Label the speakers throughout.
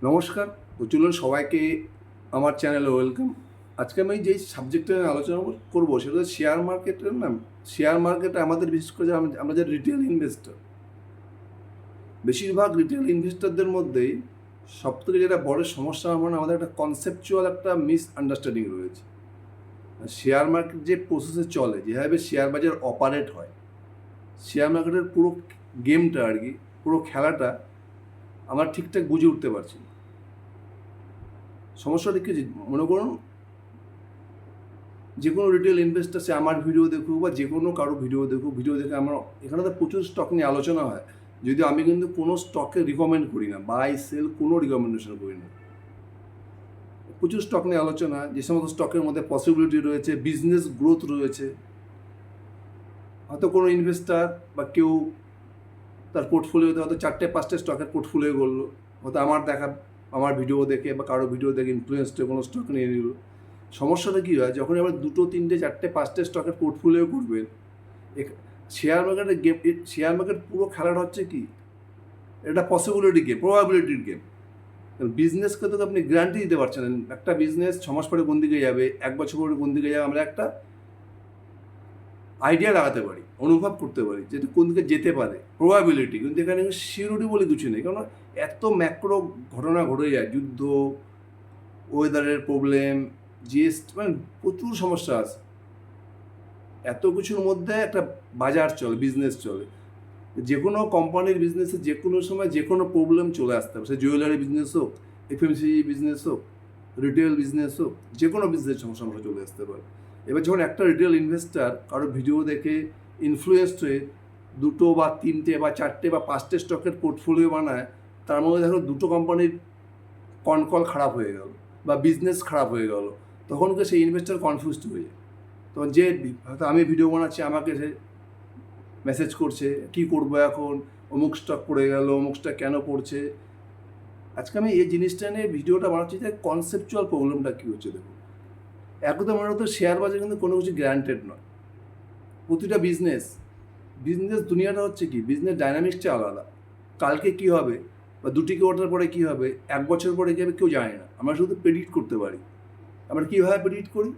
Speaker 1: নমস্কার, তো চলুন সবাইকে আমার চ্যানেলে ওয়েলকাম। আজকে আমি যেই সাবজেক্টটা নিয়ে আলোচনা করবো সেটা হচ্ছে শেয়ার মার্কেটের নাম। শেয়ার মার্কেটে আমাদের বিশেষ করে আমরা যে রিটেল ইনভেস্টর, বেশিরভাগ রিটেল ইনভেস্টরদের মধ্যেই সবথেকে যেটা বড় সমস্যা আমার মনে হয় আমাদের একটা কনসেপচুয়াল একটা মিস আন্ডারস্ট্যান্ডিং রয়েছে। শেয়ার মার্কেট যে প্রসেসে চলে, যেভাবে শেয়ার বাজার অপারেট হয়, শেয়ার মার্কেটের পুরো গেমটা আর কি, পুরো খেলাটা আমরা ঠিকঠাক বুঝে উঠতে পারছি না। সমস্যাটা কি, মনে করুন যে কোনো রিটেল ইনভেস্টার সে আমার ভিডিও দেখুক বা যে কোনো কারো ভিডিও দেখুক, ভিডিও দেখে আমার এখানে তো প্রচুর স্টক নিয়ে আলোচনা হয়, যদি আমি কিন্তু কোনো স্টককে রিকমেন্ড করি না, বাই সেল কোনো রিকমেন্ডেশন করি না। প্রচুর স্টক নিয়ে আলোচনা, যে সমস্ত স্টকের মধ্যে পসিবিলিটি রয়েছে, বিজনেস গ্রোথ রয়েছে। হয়তো কোনো ইনভেস্টার বা কেউ তার পোর্টফোলিওতে হয়তো 4-5টা স্টকের পোর্টফোলিও করলো, হয়তো আমার ভিডিও দেখে বা কারো ভিডিও দেখে ইনফ্লুয়েন্সডে কোনো স্টক নিয়ে নিল। সমস্যাটা কী হয়, যখন আবার 2, 3, 4, 5টে স্টকের পোর্টফোলিও করবেন, শেয়ার মার্কেটের গেম, শেয়ার মার্কেট পুরো খেলাটা হচ্ছে কি, এটা পসিবিলিটি গেম, প্রবাবিলিটির গেম। বিজনেসকে তো আপনি গ্যারান্টি দিতে পারছেন না। একটা বিজনেস 6 মাস পরে কোন দিকে যাবে, 1 বছর পরে কোন দিকে যাবে, আমরা একটা আইডিয়া লাগাতে পারি, অনুভব করতে পারি যে এটা কোন দিকে যেতে পারে, প্রবাবিলিটি। কিন্তু এখানে সিউরিটি বলে কিছু নেই, কারণ এত ম্যাক্রো ঘটনা ঘটে যায়, যুদ্ধ, ওয়েদারের প্রবলেম, জিএসটি, মানে প্রচুর সমস্যা আছে। এত কিছুর মধ্যে একটা বাজার চলে, বিজনেস চলে। যে কোনো কোম্পানির বিজনেসে যে কোনো সময় যে কোনো প্রবলেম চলে আসতে পারে, সে জুয়েলারি বিজনেস হোক, এফএমসিজি বিজনেস হোক, রিটেল বিজনেস হোক, যে কোনো বিজনেস সমস্যা চলে আসতে পারে। এবার যখন একটা রিটেল ইনভেস্টার কারো ভিডিও দেখে ইনফ্লুয়েসড হয়ে 2 বা 3টে বা 4টে বা 5টে স্টকের পোর্টফোলিও বানায়, তার মধ্যে দেখো 2টো কোম্পানির কনকল খারাপ হয়ে গেল বা বিজনেস খারাপ হয়ে গেল, তখন সেই ইনভেস্টার কনফিউজড হয়ে যায়। তখন যে হয়তো আমি ভিডিও বানাচ্ছি, আমাকে সে মেসেজ করছে কি করবো এখন, অমুক স্টক পড়ে গেল, অমুক স্টক কেন পড়ছে। আজকে আমি এই জিনিসটা নিয়ে ভিডিওটা বানাচ্ছি যে কনসেপচুয়াল প্রবলেমটা কী হচ্ছে। দেখুন, একদম মনে হতো শেয়ার বাজার কিন্তু কোনো কিছু গ্যারান্টেড নয়। প্রতিটা বিজনেস দুনিয়াটা হচ্ছে কি, বিজনেস ডাইনামিক্সটা আলাদা। কালকে কি হবে বা 2টি কোয়ার্টার পরে কী হবে, 1 বছর পরে কী হবে, কেউ জানে না। আমরা শুধু প্রেডিক্ট করতে পারি। আমরা কীভাবে প্রেডিক্ট করি,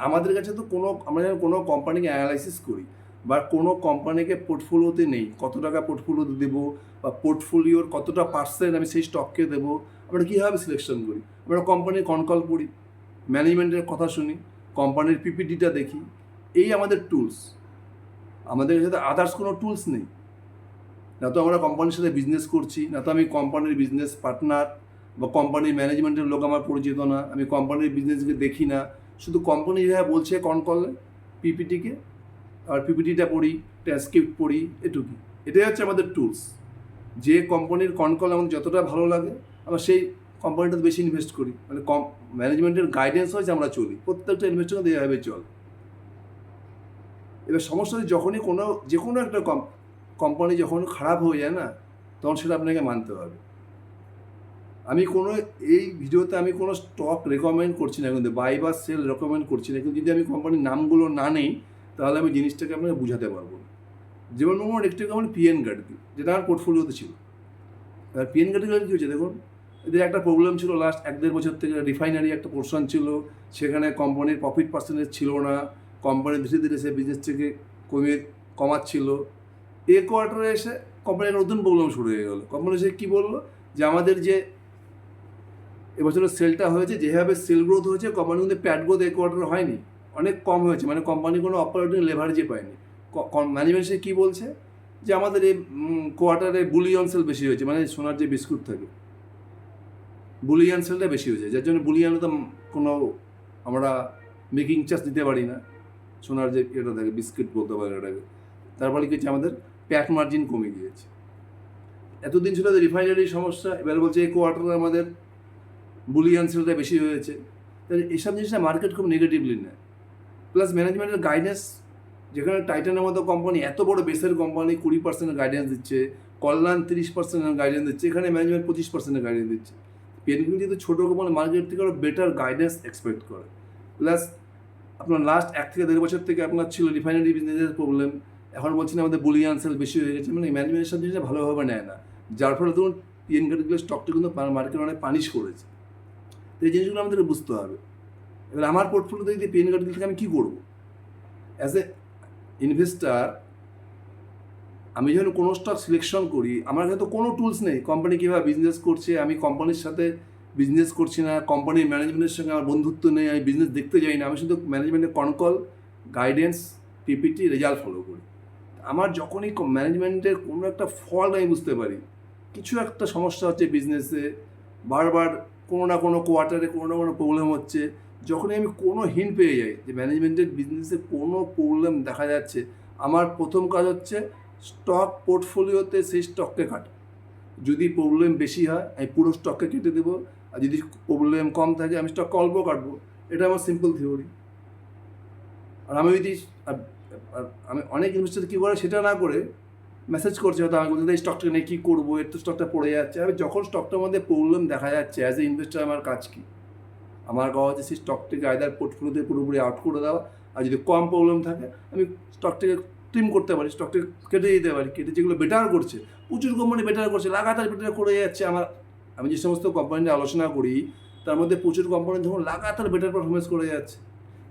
Speaker 1: আমাদের কাছে তো আমরা যখন কোনো কোম্পানিকে অ্যানালাইসিস করি বা কোনো কোম্পানিকে পোর্টফোলিওতে নেই, কত টাকা পোর্টফোলিওতে দেবো বা পোর্টফোলিওর কতটা পার্সেন্ট আমি সেই স্টককে দেবো, আমরা কীভাবে সিলেকশন করি, আমরা কোম্পানির কনকল পড়ি, ম্যানেজমেন্টের কথা শুনি, কোম্পানির পিপিটিটা দেখি। এই আমাদের টুলস। আমাদের সাথে আদার্স কোনো টুলস নেই। না তো আমরা কোম্পানির সাথে বিজনেস করছি, না তো আমি কোম্পানির বিজনেস পার্টনার বা কোম্পানির ম্যানেজমেন্টের লোক আমার পরিচিত না, আমি কোম্পানির বিজনেসকে দেখি না। শুধু কোম্পানি যেভাবে বলছে কনকলে পিপিটিকে, আর পিপিটিটা পড়ি, ট্রান্সক্রিপ্ট পড়ি, এটুকুই। এটাই হচ্ছে আমাদের টুলস। যে কোম্পানির কনকল আমার যতটা ভালো লাগে, আমরা সেই কোম্পানিটাতে বেশি ইনভেস্ট করি। মানে ম্যানেজমেন্টের গাইডেন্স হয়েছে আমরা চলি, প্রত্যেকটা ইনভেস্টমেন্ট এইভাবে চল। এবার সমস্যা যখনই যে কোনো একটা কোম্পানি যখন খারাপ হয়ে যায় না, তখন সেটা আপনাকে মানতে হবে। আমি এই ভিডিওতে আমি কোনো স্টক রেকমেন্ড করছি না, কিন্তু বাই বা সেল রেকমেন্ড করছি না। কিন্তু যদি আমি কোম্পানির নামগুলো না নেই, তাহলে আমি জিনিসটাকে আপনাকে বুঝাতে পারবো না। যেমন আমার একটি কোম্পানি পিএন গার্ডগি, যেটা আমার পোর্টফোলিওতে ছিল। এবার পিএন গার্ডগি কী হয়েছে দেখুন, এদের একটা প্রবলেম ছিল লাস্ট 1-1.5 বছর থেকে, রিফাইনারি একটা পোর্শন ছিল, সেখানে কোম্পানির প্রফিট পার্সেন্টেজ ছিল না। কোম্পানি ধীরে ধীরে সে বিজনেস থেকে কমাচ্ছিল। কোয়ার্টারে এসে কোম্পানির নতুন প্রবলেম শুরু হয়ে গেলো। কোম্পানি এসে কী বললো, যে আমাদের যে এবছরের সেলটা হয়েছে, যেভাবে সেল গ্রোথ হয়েছে, কোম্পানি কিন্তু প্যাড গ্রোথ কোয়ার্টারে হয়নি, অনেক কম হয়েছে। মানে কোম্পানি কোনো অপারেটিং লেভারেজই পায়নি। ম্যানেজমেন্ট সে কী বলছে, যে আমাদের এই কোয়ার্টারে বুলিয়ন সেল বেশি হয়েছে, মানে সোনার যে বিস্কুট থাকে, বুলিয়ান সেলটা বেশি হয়েছে, যার জন্য বুলিয়ানে তো কোনো আমরা মেকিং চার্জ দিতে পারি না, সোনার যে এটা থাকে বিস্কিট বলতে পারে এটাকে। তারপরে কি হচ্ছে, আমাদের প্যাট মার্জিন কমে গিয়েছে। এতদিন ছিল রিফাইনারির সমস্যা, এবার বলছে এই কোয়ার্টারে আমাদের বুলিয়ান সেলটা বেশি হয়েছে। তাহলে এইসব জিনিসটা মার্কেট খুব নেগেটিভলি নেয়। প্লাস ম্যানেজমেন্টের গাইডেন্স, যেখানে টাইটানের মতো কোম্পানি, এত বড় বেসের কোম্পানি 20% গাইডেন্স দিচ্ছে, কল্যাণ 30% গাইডেন্স দিচ্ছে, এখানে ম্যানেজমেন্ট 25% গাইডেন্স দিচ্ছে। পেনগুলি কিন্তু ছোটো কোম্পানি মার্কেট থেকে আরও বেটার গাইডেন্স এক্সপেক্ট করে। প্লাস আপনার লাস্ট 1 থেকে 1.5 বছর থেকে আপনার ছিল রিফাইনারি বিজনেসের প্রবলেম, এখন বলছেন আমাদের বুলিয়ান সেল বেশি হয়ে গেছে। মানে ম্যানেজমেন্টের সব জিনিসটা ভালোভাবে নেয় না, যার ফলে ধরুন পিএন কার্ডগুলো স্টকটা কিন্তু মার্কেট অনেক পানিশ করেছে। তো এই জিনিসগুলো আমাদেরকে বুঝতে হবে। এবার আমার পোর্টফোলিওতে যদি পিএন কার্ডগুলো থেকে আমি কী করবো? অ্যাজ এ ইনভেস্টার আমি যখন কোনো স্টক সিলেকশন করি, আমার কাছে তো কোনো টুলস নেই কোম্পানি কীভাবে বিজনেস করছে, আমি কোম্পানির সাথে বিজনেস করছি না, কোম্পানির ম্যানেজমেন্টের সঙ্গে আমার বন্ধুত্ব নেই, আমি বিজনেস দেখতে যাই না, আমি শুধু ম্যানেজমেন্টের কনকল, গাইডেন্স, পিপিটি, রেজাল্ট ফলো করি। আমার যখনই ম্যানেজমেন্টের কোনো একটা ফল আমি বুঝতে পারি কিছু একটা সমস্যা হচ্ছে বিজনেসে, বারবার কোনো না কোনো কোয়ার্টারে কোনো না কোনো প্রবলেম হচ্ছে, যখনই আমি কোনো হিন্ট পেয়ে যাই যে ম্যানেজমেন্টের বিজনেসে কোনো প্রবলেম দেখা যাচ্ছে, আমার প্রথম কাজ হচ্ছে স্টক পোর্টফোলিওতে সেই স্টককে কাটা। যদি প্রবলেম বেশি হয় আমি পুরো স্টককে কেটে দেবো, আর যদি প্রবলেম কম থাকে আমি স্টককে অল্প কাটবো। এটা আমার সিম্পল থিওরি। আর আমি যদি আমি অনেক ইনভেস্টার কী করে সেটা না করে মেসেজ করছে, হয়তো আমি বলতে এই স্টকটা নিয়ে কী করবো, এর তো স্টকটা পড়ে যাচ্ছে। আমি যখন স্টকটার মধ্যে প্রবলেম দেখা যাচ্ছে অ্যাজ এ ইনভেস্টার আমার কাজ কী? আমার কাজ হচ্ছে সেই স্টকটিকে আইদার পোর্টফোলিওতে পুরোপুরি আউট করে দেওয়া, আর যদি কম প্রবলেম থাকে আমি স্টকটিকে ট্রিম করতে পারি, স্টকটিকে কেটে দিতে পারি। কেটে যেগুলো বেটার করছে, প্রচুর কোম্পানি বেটার করছে, লাগাতার বেটার করে যাচ্ছে, আমি যে সমস্ত কোম্পানি নিয়ে আলোচনা করি তার মধ্যে প্রচুর কোম্পানি ধরুন লাগাতার বেটার পারফরমেন্স করে যাচ্ছে।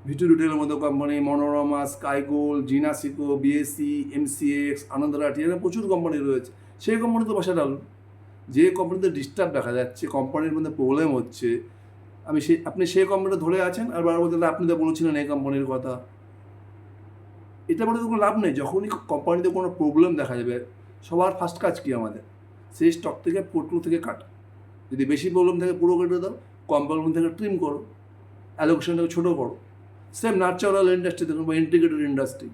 Speaker 1: ভিটু রিটেলের মতো কোম্পানি, মনোরমা, স্কাইগোল্ড, জিনাসিকো, বিএসসি, এমসিএক্স, আনন্দরাটি, এরা প্রচুর কোম্পানি রয়েছে। সেই কোম্পানি তো বসে ডালুন। যে কোম্পানিতে ডিস্টার্ব দেখা যাচ্ছে, কোম্পানির মধ্যে প্রবলেম হচ্ছে, আপনি সেই কোম্পানিটা ধরে আছেন আর বারবার বলতে আপনি তো বলেছিলেন এই কোম্পানির কথা। এটা বলে তো কোনো লাভ নেই। যখনই কোম্পানিতে কোনো প্রবলেম দেখা যাবে সবার ফার্স্ট কাজ কী আমাদের? সেই স্টক থেকে পোর্টফোলিও থেকে কাটা। যদি বেশি প্রবলেম থাকে পুরো কেটে দাও, কম প্রবলেম থেকে ট্রিম করো, অ্যালোকেশনটাকে ছোটো করো। সেম ন্যাচারাল ইন্ডাস্ট্রি দেখুন বা ইন্টিগ্রেটেড ইন্ডাস্ট্রি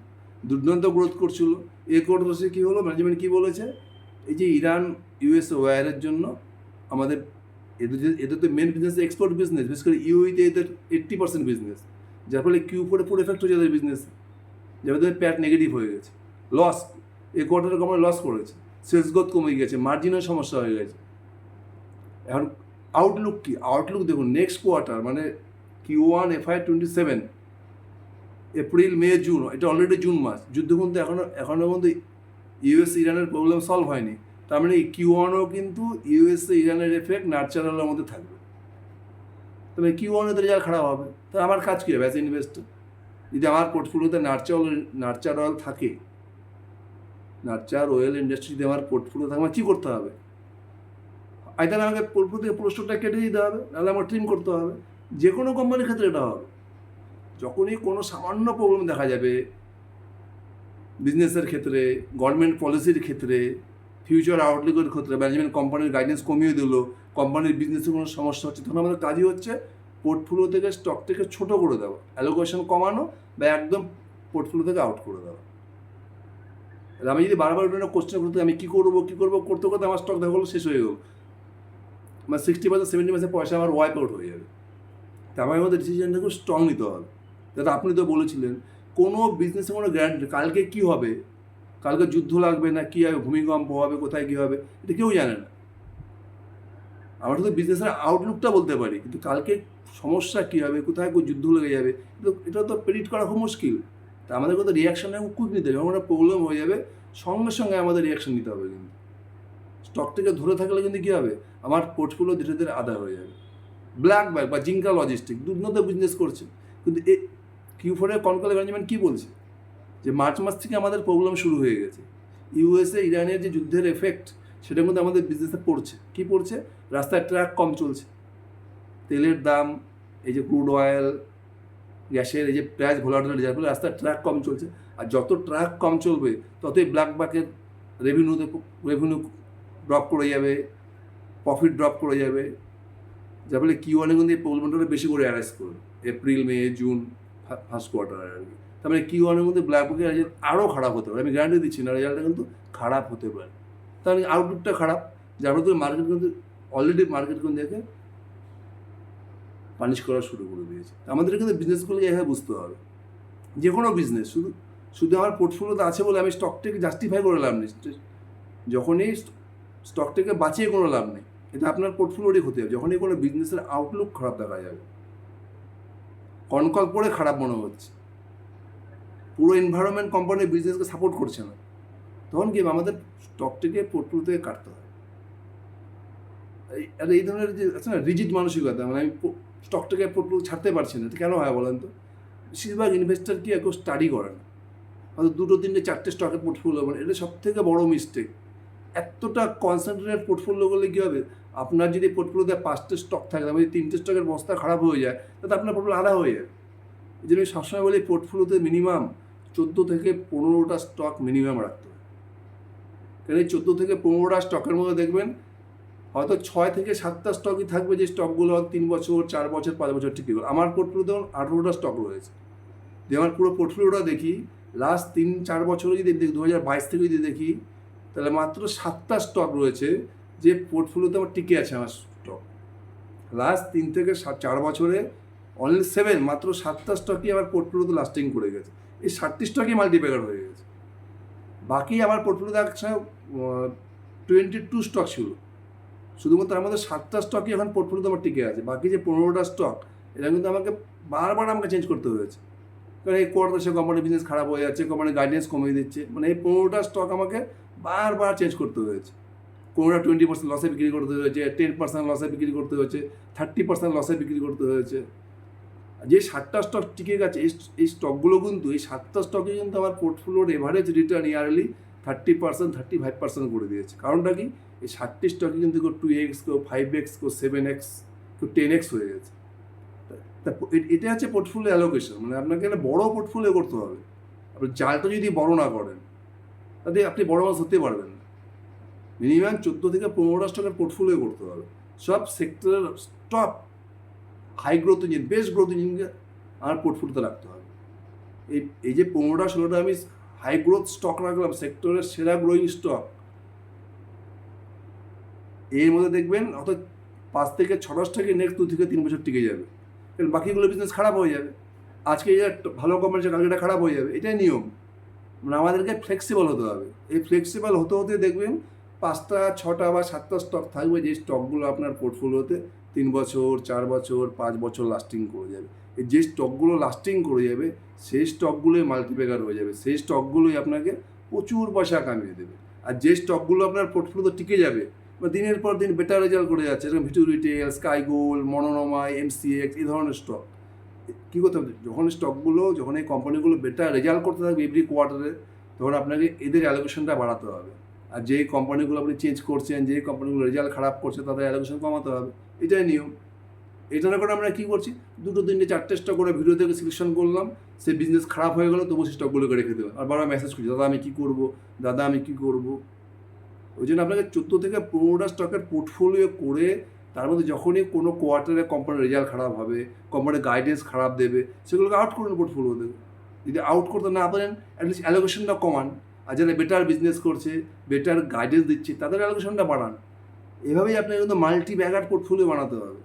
Speaker 1: দুর্দান্ত গ্রোথ করছিল। এ কোর্সে কী হলো, ম্যানেজমেন্ট কী বলেছে, এই যে ইরান ইউএস ওয়ারের জন্য আমাদের এদের তো মেন বিজনেস এক্সপোর্ট বিজনেস, বিশেষ করে ইউইতে এদের 80% বিজনেস, যার ফলে Q4 পুরো এফেক্ট হয়েছে এদের বিজনেস, যাদের প্যাট নেগেটিভ হয়ে গেছে, লস, এ কোয়ার্টারে কোম্পানি লস করেছে, সেলস গ্রোথ কমে গেছে, মার্জিনের সমস্যা হয়ে গেছে। এখন আউটলুক কী? আউটলুক দেখুন নেক্সট কোয়ার্টার মানে Q1 FY27, এপ্রিল, মে, জুন, এটা অলরেডি জুন মাস, যুদ্ধ কিন্তু এখনও পর্যন্ত ইউএস ইরানের প্রবলেম সলভ হয়নি। তার মানে এই Q1ও কিন্তু ইউএসএ ইরানের এফেক্ট ন্যাচারালের মধ্যে থাকবে। তবে Q1 এর রেজাল্ট খারাপ হবে, তা আমার কাজ কী হবে অ্যাজ ইনভেস্টর? যদি আমার পোর্টফোলিওতে নার্চার অয়েল থাকে, নার্চার অয়েল ইন্ডাস্ট্রি যদি আমার পোর্টফোলিও থাকে, আমার কী করতে হবে? আইদার আমাকে পোর্টফোলিও থেকে পুরো স্টকটা কেটে দিতে হবে, নাহলে আমার ট্রিম করতে হবে। যে কোনো কোম্পানির ক্ষেত্রে এটা হবে। যখনই কোনো সামান্য প্রবলেম দেখা যাবে বিজনেসের ক্ষেত্রে, গভর্নমেন্ট পলিসির ক্ষেত্রে, ফিউচার আউটলুকের ক্ষেত্রে, ম্যানেজমেন্ট কোম্পানির গাইডেন্স কমিয়ে দিল, কোম্পানির বিজনেসে কোনো সমস্যা হচ্ছে, তখন আমাদের কাজই হচ্ছে পোর্টফোলিও থেকে স্টক থেকে ছোটো করে দেওয়া, অ্যালোকেশন কমানো বা একদম পোর্টফোলিও থেকে আউট করে দেওয়া। আমি যদি বারবার ওটা কোশ্চেন করতে আমি কী করবো করতে করতে আমার স্টক দেখা গেলো শেষ হয়ে গেল, আমার 60% 70% পয়সা আমার ওয়াইপ আউট হয়ে যাবে। তা আমার মধ্যে ডিসিশনটা খুব স্ট্রং নিতে হবে। যাতে আপনি তো বলেছিলেন কোনো বিজনেসে কোনো গ্যারান্টি, কালকে কী হবে, কালকে যুদ্ধ লাগবে না কী হবে, ভূমিকম্প হবে, কোথায় কী হবে, এটা কেউ জানে না। আমরা শুধু বিজনেসের আউটলুকটা বলতে পারি, কিন্তু কালকে সমস্যা কী হবে, কোথায় যুদ্ধ লেগে যাবে, এটা তো প্রেডিক্ট করা খুব মুশকিল। তা আমাদের কিন্তু রিয়াকশানটা খুব কুইক নিতে হবে। যখন একটা প্রবলেম হয়ে যাবে সঙ্গে সঙ্গে আমাদের রিয়াকশান নিতে হবে। কিন্তু স্টকটাকে ধরে থাকলে কিন্তু কী হবে, আমার পোর্টফোলিও ধীরে ধীরে আদায় হয়ে যাবে। ব্ল্যাক ব্যাগ বা জিঙ্কা লজিস্টিক দুর্দান্ত বিজনেস করছে, কিন্তু Q4 কনকল ম্যানেজমেন্ট কী বলছে, যে মার্চ মাস থেকে আমাদের প্রবলেম শুরু হয়ে গেছে। ইউএসএ ইরানের যে যুদ্ধের এফেক্ট সেটার মধ্যে আমাদের বিজনেসে পড়ছে। কী পড়ছে? রাস্তায় ট্রাক কম চলছে, তেলের দাম, এই যে ক্রুড অয়েল, গ্যাসের এই যে প্রাইস ভোলাটিলিটি, যার ফলে রাস্তায় ট্রাক কম চলছে। আর যত ট্রাক কম চলবে ততই ব্ল্যাক ব্যাকের রেভিনিউ ড্রপ করে যাবে, প্রফিট ড্রপ করে যাবে, যার ফলে Q1 কিন্তু এই প্রবলেমটা বেশি করে অ্যারেজ করবে, এপ্রিল, মে, জুন, ফার্স্ট কোয়ার্টার আর কি। তার মানে Q1 মধ্যে ব্ল্যাক ব্যাকের রেজাল্ট আরও খারাপ হতে পারে। আমি গ্যারান্টি দিচ্ছি না, রেজাল্টটা কিন্তু খারাপ হতে পারে। তার মানে আউটলুকটা খারাপ, যার ফলে মার্কেট কিন্তু অলরেডি মার্কেট কিন্তু দেখে পানিশ করা শুরু করে দিয়েছে। আমাদের কিন্তু বিজনেসগুলোকে এভাবে বুঝতে হবে। যে কোনো বিজনেস শুধু আমার পোর্টফোলিওতে আছে বলে আমি স্টকটাকে জাস্টিফাই করে লাভ নেই। যখনই স্টকটাকে বাঁচিয়ে কোনো লাভ নেই, এটা আপনার পোর্টফোলিওরই হতে হবে। যখনই কোনো বিজনেসের আউটলুক খারাপ দেখা যাবে, কনকল পড়ে খারাপ মনে হচ্ছে, পুরো এনভায়রনমেন্ট কোম্পানির বিজনেসকে সাপোর্ট করছে না, তখন কি আমাদের স্টকটাকে পোর্টফোলিও থেকে কাটতে হবে। এই ধরনের যে আছে না রিজিড মানসিকতা, মানে আমি স্টকটাকে পোর্টফোলিও ছাড়তে পারছি না, এটা কেন হয় বলেন তো? বেশিরভাগ ইনভেস্টার কি কেউ স্টাডি করে না, হয়তো 2-3-4টে স্টকের পোর্টফোলিও, মানে এটা সব থেকে বড় মিস্টেক। এতটা কনসেন্ট্রেটেড পোর্টফোলিও করলে কী হবে, আপনার যদি পোর্টফোলিওতে 5টে স্টক থাকে, তার মধ্যে 3টে স্টকের বস্তা খারাপ হয়ে যায়, তাতে আপনার পোর্টফোলিও আধা হয়ে যাবে। এই জন্য আমি সবসময় বলি পোর্টফোলিওতে মিনিমাম 14-15টা স্টক মিনিমাম রাখতে হবে। কারণ এই 14-15টা স্টকের মধ্যে দেখবেন হয়তো 6-7টা স্টকই থাকবে, যে স্টকগুলো 3 বছর, 4 বছর, 5 বছর টিকে গেল। আমার পোর্টফোলিও ধরুন 18টা স্টক রয়েছে। যে আমার পুরো পোর্টফোলিওটা দেখি, লাস্ট 3-4 বছরে যদি 2022 থেকে যদি দেখি, তাহলে মাত্র 7টা স্টক রয়েছে যে পোর্টফোলিওতে আমার টিকে আছে। আমার স্টক লাস্ট 3-4 বছরে অনলি 7, মাত্র 7টা স্টকই আমার পোর্টফোলিওতে লাস্টিং করে গেছে। এই 7টি স্টকই মাল্টিপ্যাকার হয়ে গেছে। বাকি আমার পোর্টফোলিওতে একসঙ্গে 22 স্টক ছিল, শুধুমাত্র তার মধ্যে 7টা স্টকই এখন পোর্টফোলিওতে আমার টিকে আছে। বাকি যে 15টা স্টক, এটা কিন্তু আমাকে বারবার আমাকে চেঞ্জ করতে হয়েছে। কারণ এই কোয়ার্টার সে কোম্পানির বিজনেস খারাপ হয়ে যাচ্ছে, কোম্পানির গাইডেন্স কমিয়ে দিচ্ছে, মানে এই 15টা স্টক আমাকে বারবার চেঞ্জ করতে হয়েছে। কোনোটা 20% লসে বিক্রি করতে হয়েছে, 10% লসে বিক্রি করতে হয়েছে, 30% লসে বিক্রি করতে হয়েছে। যে 7টা স্টক টিকে গেছে, এই স্টকগুলো কিন্তু, এই 7টা স্টকে কিন্তু আমার পোর্টফোলিওর এভারেজ রিটার্ন ইয়ারলি 30%, 35% করে দিয়েছে। কারণটা কি, এই 7টি স্টকে কিন্তু কেউ 2x, কেউ 5x, কেউ 7x, কেউ 10x হয়ে গেছে। এটা হচ্ছে পোর্টফোলিও অ্যালোকেশন, মানে আপনাকে একটা বড় পোর্টফোলিও করতে হবে। আপনি জালটা যদি বড় না করেন, তাতে আপনি বড় মাছ হতে পারবেন না। মিনিমাম 14-15টা স্টকের পোর্টফোলিও করতে হবে। সব সেক্টরের stock high growth engine, best growth ইঞ্জিনকে আমার পোর্টফোলিওতে রাখতে হবে। এই যে 15-16টা আমি হাই গ্রোথ স্টক রাখলাম, সেক্টরের সেরা গ্রোয়িং স্টক, এর মধ্যে দেখবেন অত 5-6টা স্টকে নেক্সট 2-3 বছর টিকে যাবে। কারণ বাকিগুলো বিজনেস খারাপ হয়ে যাবে। আজকে এটা ভালো কোম্পানি, কালকে এটা খারাপ হয়ে যাবে, এটাই নিয়ম। মানে আমাদেরকে ফ্লেক্সিবল হতে হবে। এই ফ্লেক্সিবল হতে হতে দেখবেন 5টা, 6টা বা 7টা স্টক থাকবে, যে স্টকগুলো আপনার পোর্টফোলিওতে 3 বছর, 4 বছর, 5 বছর লাস্টিং করে যাবে। এই যে স্টকগুলো লাস্টিং করে যাবে, সেই স্টকগুলোই মাল্টিপ্যাকার হয়ে যাবে, সেই স্টকগুলোই আপনাকে প্রচুর পয়সা কামিয়ে দেবে। আর যে স্টকগুলো আপনার পোর্টফোলিওতে টিকে যাবে বা দিনের পর দিন বেটার রেজাল্ট করে যাচ্ছে, যেরকম V2 retail, sky gold, Manorama, MCX, এই ধরনের স্টক, কী করতে হবে, যখন এই কোম্পানিগুলো বেটার রেজাল্ট করতে থাকবে এভরি কোয়ার্টারে, তখন আপনাকে এদের অ্যালোকেশনটা বাড়াতে হবে। আর যেই কোম্পানিগুলো আপনি চেঞ্জ করছেন, যেই কোম্পানিগুলো রেজাল্ট খারাপ করছে, তাদের অ্যালোকেশন কমাতে হবে। এটাই নিয়ম। এটা না করে আমরা কী করছি, 2-3-4টে স্টক করে ভিডিও থেকে সিলেকশন করলাম, সে বিজনেস খারাপ হয়ে গেলো, তবু সেই স্টকগুলোকে রেখে দেবে, আর বারবার মেসেজ করছি, দাদা আমি কী করবো, দাদা আমি কী করবো। ওই জন্য আপনাকে 14-15টা স্টকের পোর্টফোলিও করে, তার মধ্যে যখনই কোনো কোয়ার্টারে কোম্পানির রেজাল্ট খারাপ হবে, কোম্পানির গাইডেন্স খারাপ দেবে, সেগুলোকে আউট করুন পোর্টফোলিও দেবে। যদি আউট করতে না পারেন, অ্যাটলিস্ট অ্যালোকেশনটা কমান। আর যারা বেটার বিজনেস করছে, বেটার গাইডেন্স দিচ্ছে, তাদের অ্যালোকেশনটা বাড়ান। এভাবেই আপনাকে কিন্তু মাল্টি ব্যাগার পোর্টফোলিও বানাতে হবে।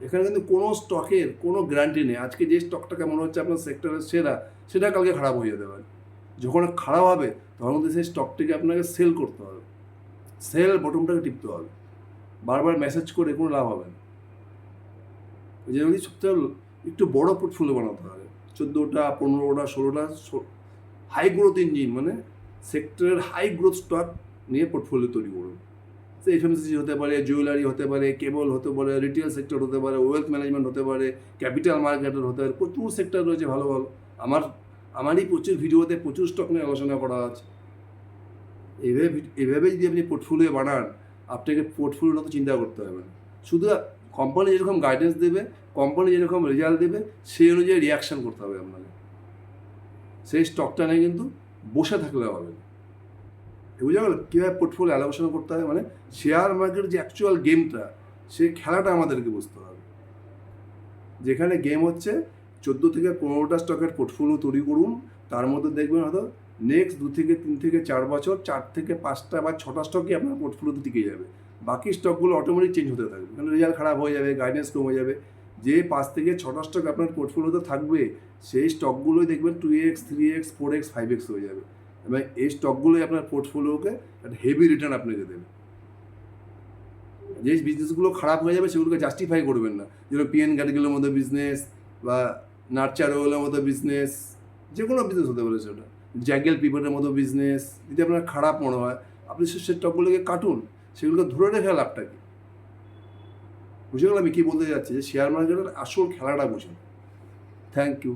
Speaker 1: এখানে কিন্তু কোনো স্টকের কোনো গ্যারান্টি নেই। আজকে যে স্টকটাকে মনে হচ্ছে আপনার সেক্টরের সেরা, সেটা কালকে খারাপ হয়ে যেতে পারে। যখন খারাপ হবে, তখন কিন্তু সেই স্টকটিকে আপনাকে সেল করতে হবে, সেল বটমটাকে টিপতে হবে। বারবার মেসেজ করে কোনো লাভ হবে না। ওই জন্য সবথেকে একটু বড় পোর্টফোলিও বানাতে হবে। 14টা, 15টা, 16টা হাই গ্রোথ ইঞ্জিন, মানে সেক্টরের হাই গ্রোথ স্টক নিয়ে পোর্টফোলিও তৈরি করুন। সে এফএমসিজি হতে পারে, জুয়েলারি হতে পারে, কেবল হতে পারে, রিটেল সেক্টর হতে পারে, ওয়েলথ ম্যানেজমেন্ট হতে পারে, ক্যাপিটাল মার্কেটের হতে পারে, প্রচুর সেক্টর রয়েছে ভালো ভালো। আমারই প্রচুর ভিডিওতে প্রচুর স্টক নিয়ে আলোচনা করা আছে। এভাবে যদি আপনি পোর্টফোলিও বানান, আপনাকে পোর্টফোলিওর মতো চিন্তা করতে হবে না। শুধু কোম্পানি যেরকম গাইডেন্স দেবে, কোম্পানি যেরকম রেজাল্ট দেবে, সেই অনুযায়ী রিয়াকশান করতে হবে আপনাকে। সেই স্টকটা নিয়ে কিন্তু বসে থাকলে হবে না। বুঝা গেল কীভাবে পোর্টফোলিও অ্যালোকেশন করতে হবে, মানে শেয়ার মার্কেটের যে অ্যাকচুয়াল গেমটা, সেই খেলাটা আমাদেরকে বুঝতে হবে। যেখানে গেম হচ্ছে 14-15টা স্টকের পোর্টফোলিও তৈরি করুন, তার মধ্যে দেখবেন হয়তো নেক্সট 2-3-4 বছর 4-5টা বা 6টা স্টকই আপনার পোর্টফোলিওতে টিকে যাবে। বাকি স্টকগুলো অটোমেটিক চেঞ্জ হতে থাকবে, কারণ রেজাল্ট খারাপ হয়ে যাবে, গাইডেন্স কমে যাবে। যে 5-6টা স্টক আপনার পোর্টফোলিওতে থাকবে, সেই স্টকগুলোই দেখবেন 2x, 3x, 4x, 5x হয়ে যাবে, এবং এই স্টকগুলোই আপনার পোর্টফোলিওকে একটা হেভি রিটার্ন আপনাকে দেবে। যে বিজনেসগুলো খারাপ হয়ে যাবে, সেগুলোকে জাস্টিফাই করবেন না। যেমন পিএন গাড়িগুলোর মতো বিজনেস বা নার্চার ওয়েলের মতো বিজনেস, যে কোনো বিজনেস হতে পারে সেটা, জ্যাগেল পিপলের মতো বিজনেস, যদি আপনার খারাপ মনে হয়, আপনি সে স্টকগুলোকে কাটুন, সেগুলোকে ধরে রেখে লাভটা কি। বুঝে গেল আমি কি বলতে যাচ্ছি, যে শেয়ার মার্কেটের আসল খেলাটা বুঝুন। Thank you.